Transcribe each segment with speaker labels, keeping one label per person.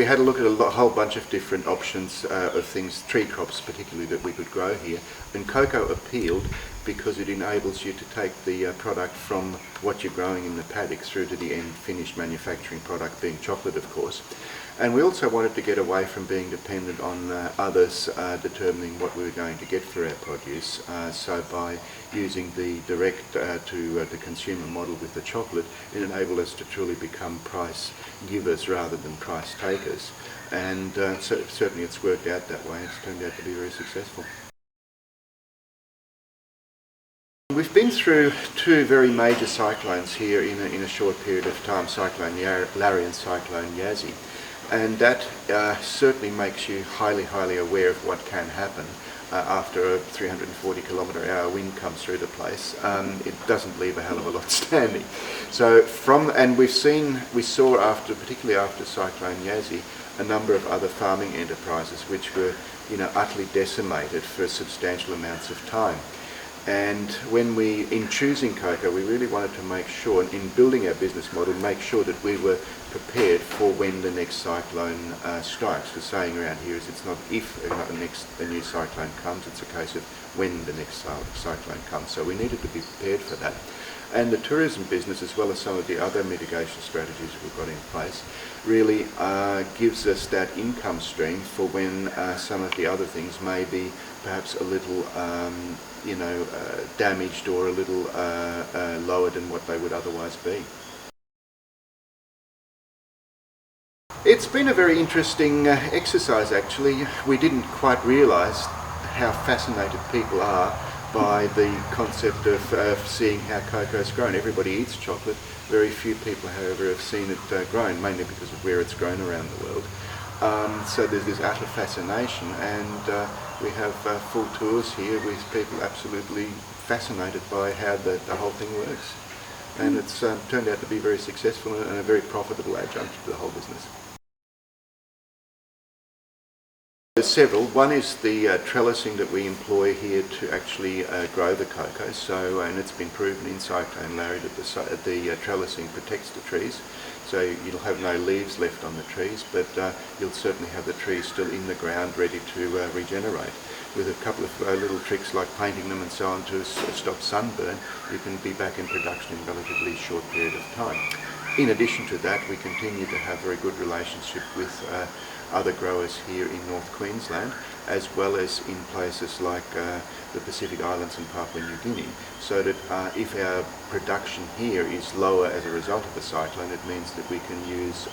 Speaker 1: we had a look at a whole bunch of different options of things, tree crops particularly, that we could grow here. And cocoa appealed because it enables you to take the product from what you're growing in the paddock through to the end finished manufacturing product, being chocolate of course. And we also wanted to get away from being dependent on others determining what we were going to get for our produce. So by using the direct to the consumer model with the chocolate, it enabled us to truly become price givers rather than price takers. And so certainly it's worked out that way. It's turned out to be very successful. We've been through two very major cyclones here in a short period of time, Cyclone Larry and Cyclone Yazzie. And that certainly makes you highly aware of what can happen after a 340 km/h wind comes through the place. It doesn't leave a hell of a lot standing. So we saw particularly after Cyclone Yazzie, a number of other farming enterprises which were, utterly decimated for substantial amounts of time. And in choosing cocoa, we really wanted to make sure, in building our business model, make sure that we were prepared for when the next cyclone strikes. The saying around here is it's not if a new cyclone comes, it's a case of when the next cyclone comes. So we needed to be prepared for that. And the tourism business, as well as some of the other mitigation strategies we've got in place, really gives us that income stream for when some of the other things may be perhaps a little damaged or a little lower than what they would otherwise be. It's been a very interesting exercise actually. We didn't quite realise how fascinated people are by the concept of seeing how cocoa is grown. Everybody eats chocolate. Very few people, however, have seen it grown, mainly because of where it's grown around the world. So there's this utter fascination, and we have full tours here with people absolutely fascinated by how the whole thing works. And it's turned out to be very successful and a very profitable adjunct to the whole business. There's several. One is the trellising that we employ here to actually grow the cocoa. So, and it's been proven in Cyclone Larry that the trellising protects the trees. So you'll have no leaves left on the trees, but you'll certainly have the trees still in the ground ready to regenerate. With a couple of little tricks like painting them and so on to stop sunburn, you can be back in production in a relatively short period of time. In addition to that, we continue to have a very good relationship with other growers here in North Queensland, as well as in places like the Pacific Islands and Papua New Guinea, so that if our production here is lower as a result of the cyclone, it means that we can use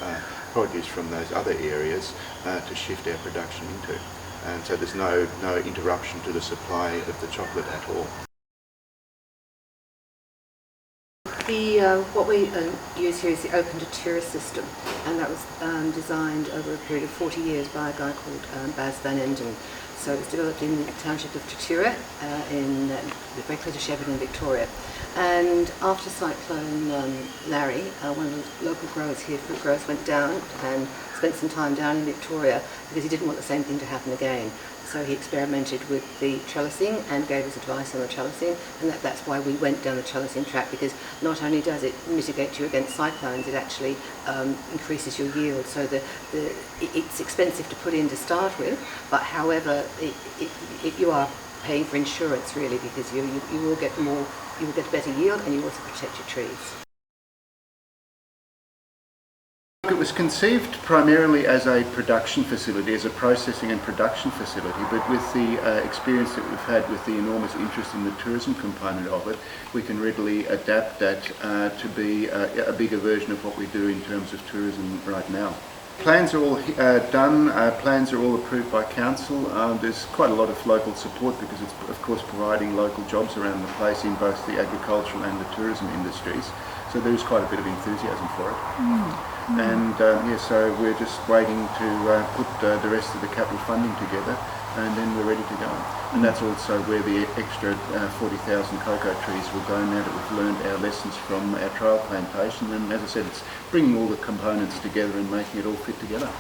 Speaker 1: produce from those other areas to shift our production into. And so there's no interruption to the supply of the chocolate at all.
Speaker 2: What we use here is the open Tatura system, and that was designed over a period of 40 years by a guy called Baz Van Enden. So it was developed in the township of Tatura, very close to Shepparton, Victoria. And after Cyclone Larry, one of the local growers here, fruit growers, went down and spent some time down in Victoria because he didn't want the same thing to happen again. So he experimented with the trellising and gave us advice on the trellising, and that's why we went down the trellising track, because not only does it mitigate you against cyclones, it actually increases your yield. So it's expensive to put in to start with, but however, you are paying for insurance really, because you will get a better yield, and you also protect your trees.
Speaker 1: It was conceived primarily as a production facility, as a processing and production facility, but with the experience that we've had with the enormous interest in the tourism component of it, we can readily adapt that to be a bigger version of what we do in terms of tourism right now. Plans are all done, plans are all approved by council. There's quite a lot of local support because it's of course providing local jobs around the place in both the agricultural and the tourism industries. So there's quite a bit of enthusiasm for it. And so we're just waiting to put the rest of the capital funding together, and then we're ready to go. And that's also where the extra 40,000 cocoa trees will go now that we've learned our lessons from our trial plantation. And as I said, it's bringing all the components together and making it all fit together.